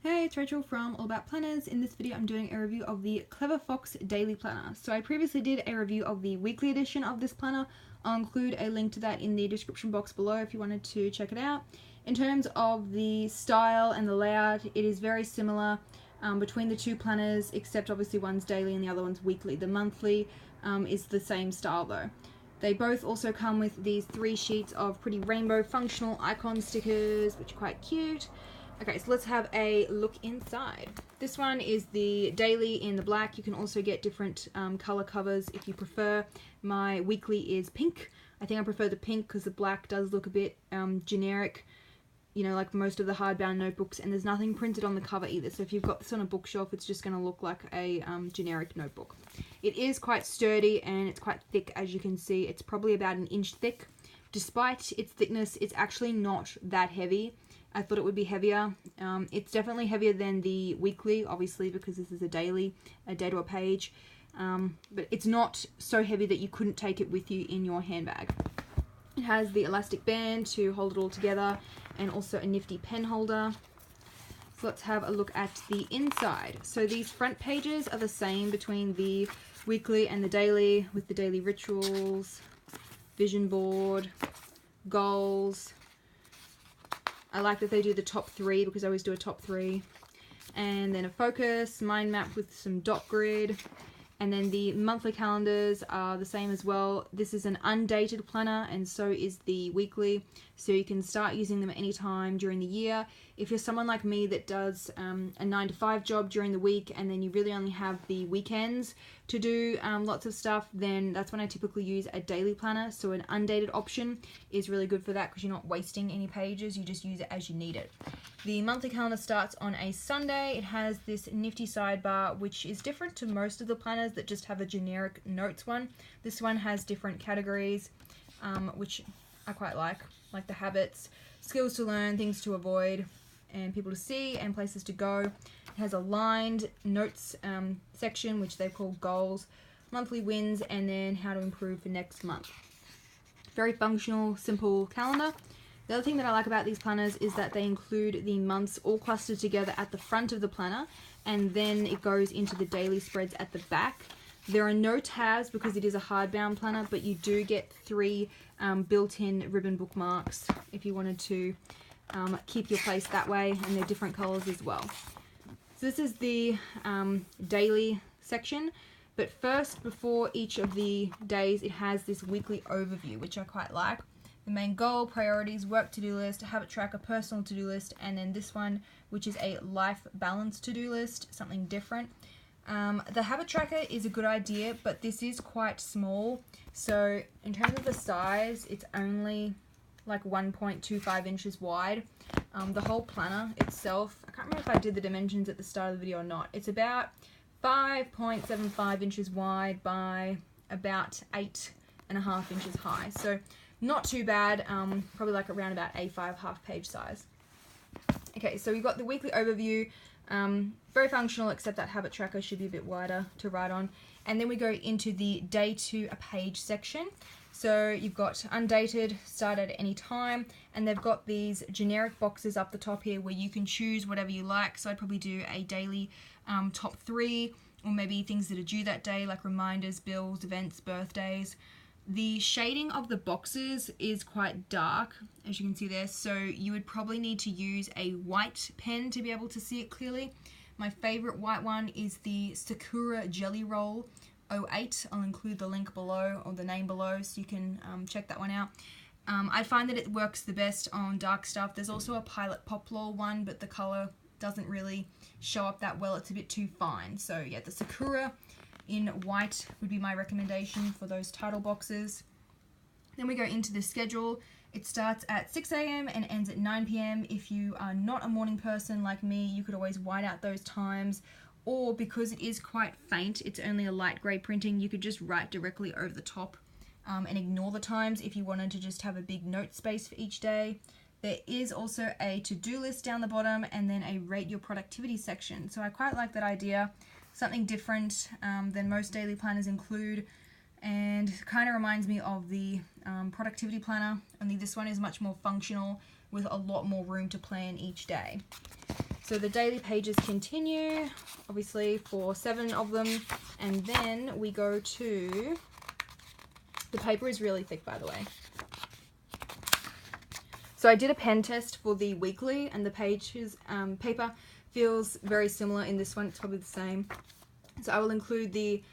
Hey, it's Rachel from All About Planners. In this video I'm doing a review of the Clever Fox Daily Planner. So I previously did a review of the weekly edition of this planner. I'll include a link to that in the description box below if you wanted to check it out. In terms of the style and the layout, it is very similar between the two planners, except obviously one's daily and the other one's weekly. The monthly is the same style though. They both also come with these 3 sheets of pretty rainbow functional icon stickers, which are quite cute. Okay, so let's have a look inside. This one is the daily in the black. You can also get different color covers if you prefer. My weekly is pink. I think I prefer the pink because the black does look a bit generic, you know, like most of the hardbound notebooks, and there's nothing printed on the cover either. So if you've got this on a bookshelf, it's just going to look like a generic notebook. It is quite sturdy and it's quite thick, as you can see. It's probably about 1 inch thick. Despite its thickness, it's actually not that heavy. I thought it would be heavier. It's definitely heavier than the weekly, obviously, because this is a daily, a day to a page. But it's not so heavy that you couldn't take it with you in your handbag. It has the elastic band to hold it all together and also a nifty pen holder. So let's have a look at the inside. So these front pages are the same between the weekly and the daily, with the daily rituals, vision board, goals. I like that they do the top 3 because I always do a top 3. And then a focus, mind map with some dot grid. And then the monthly calendars are the same as well. This is an undated planner and so is the weekly. So you can start using them anytime during the year. If you're someone like me that does a 9 to 5 job during the week and then you really only have the weekends to do lots of stuff, then that's when I typically use a daily planner. So an undated option is really good for that because you're not wasting any pages, you just use it as you need it. The monthly calendar starts on a Sunday. It has this nifty sidebar, which is different to most of the planners that just have a generic notes one. This one has different categories, which I quite like the habits, skills to learn, things to avoid, and people to see, and places to go. It has a lined notes section, which they call goals, monthly wins, and then how to improve for next month. Very functional, simple calendar. The other thing that I like about these planners is that they include the months all clustered together at the front of the planner, and then it goes into the daily spreads at the back. There are no tabs because it is a hardbound planner, but you do get 3 built-in ribbon bookmarks if you wanted to keep your place that way, and they're different colors as well. So this is the daily section, but first, before each of the days, it has this weekly overview, which I quite like. The main goal, priorities, work to-do list, habit tracker, personal to-do list, and then this one, which is a life balance to-do list, something different. The habit tracker is a good idea, but this is quite small. So in terms of the size, it's only like 1.25 inches wide. The whole planner itself, I can't remember if I did the dimensions at the start of the video or not. It's about 5.75 inches wide by about 8.5 inches high. So not too bad, probably like around about A5 half-page size. Okay, so we've got the weekly overview, very functional, except that habit tracker should be a bit wider to write on. And then we go into the day to a page section. So you've got undated, start at any time, and they've got these generic boxes up the top here where you can choose whatever you like. So I'd probably do a daily top 3, or maybe things that are due that day, like reminders, bills, events, birthdays. The shading of the boxes is quite dark, as you can see there, so you would probably need to use a white pen to be able to see it clearly. My favorite white one is the Sakura Gelly Roll 08. I'll include the link below, or the name below, so you can check that one out. I find that it works the best on dark stuff. There's also a Pilot Poplar one, but the color doesn't really show up that well. It's a bit too fine. So yeah, the Sakura in white would be my recommendation for those title boxes. Then we go into the schedule. It starts at 6 AM and ends at 9 PM. If you are not a morning person like me, you could always white out those times, or because it is quite faint, it's only a light grey printing, you could just write directly over the top and ignore the times if you wanted to just have a big note space for each day. There is also a to-do list down the bottom and then a rate your productivity section. So I quite like that idea. Something different than most daily planners include, and kind of reminds me of the productivity planner, only this one is much more functional with a lot more room to plan each day. So the daily pages continue, obviously, for 7 of them. And then we go to... The paper is really thick, by the way. So I did a pen test for the weekly, and the pages paper feels very similar in this one. It's probably the same. So I will include the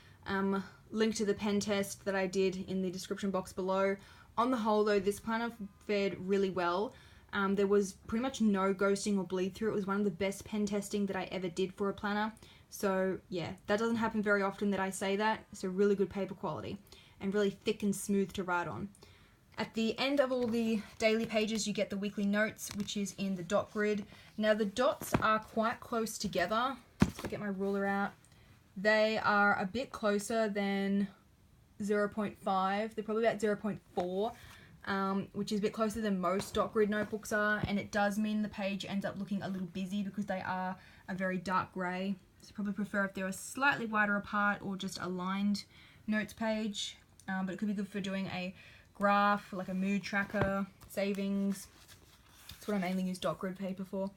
link to the pen test that I did in the description box below. On the whole, though, this planner fared really well. There was pretty much no ghosting or bleed through. It was one of the best pen testing that I ever did for a planner. So yeah, that doesn't happen very often that I say that. So really good paper quality and really thick and smooth to write on. At the end of all the daily pages, you get the weekly notes, which is in the dot grid. Now the dots are quite close together. Let's get my ruler out. They are a bit closer than 0.5. They're probably about 0.4, which is a bit closer than most dot grid notebooks are. And it does mean the page ends up looking a little busy because they are a very dark grey. So probably prefer if they were slightly wider apart or just a lined notes page. But it could be good for doing a graph, like a mood tracker, savings. That's what I mainly use dot grid paper for.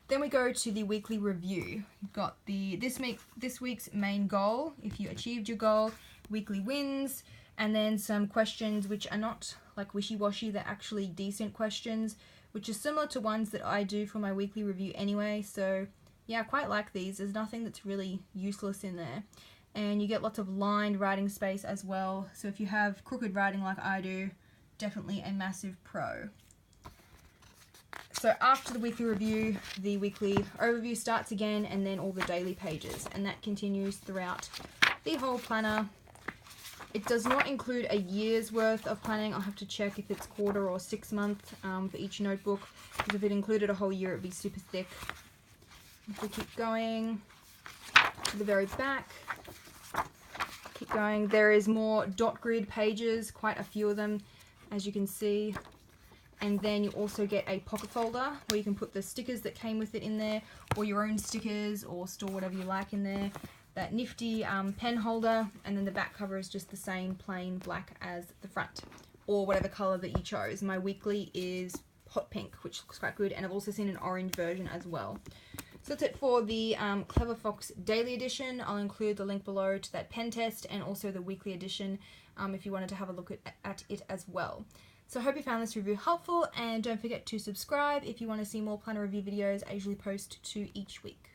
Then we go to the weekly review. You've got the this week's main goal, if you achieved your goal, weekly wins, and then some questions which are not like wishy-washy, they're actually decent questions, which is similar to ones that I do for my weekly review anyway. So yeah, I quite like these. There's nothing that's really useless in there. And you get lots of lined writing space as well. So if you have crooked writing like I do, definitely a massive pro. So after the weekly review, the weekly overview starts again, and then all the daily pages. And that continues throughout the whole planner. It does not include a year's worth of planning. I'll have to check if it's quarter or 6 month for each notebook. Because if it included a whole year, it would be super thick. If we keep going to the very back, keep going, there is more dot grid pages, quite a few of them, as you can see. And then you also get a pocket folder where you can put the stickers that came with it in there, or your own stickers, or store whatever you like in there. That nifty pen holder, and then the back cover is just the same plain black as the front, or whatever color that you chose. My weekly is hot pink, which looks quite good, and I've also seen an orange version as well. So that's it for the Clever Fox Daily Edition. I'll include the link below to that pen test and also the weekly edition if you wanted to have a look at it as well. So I hope you found this review helpful, and don't forget to subscribe if you want to see more planner review videos. I usually post 2 each week.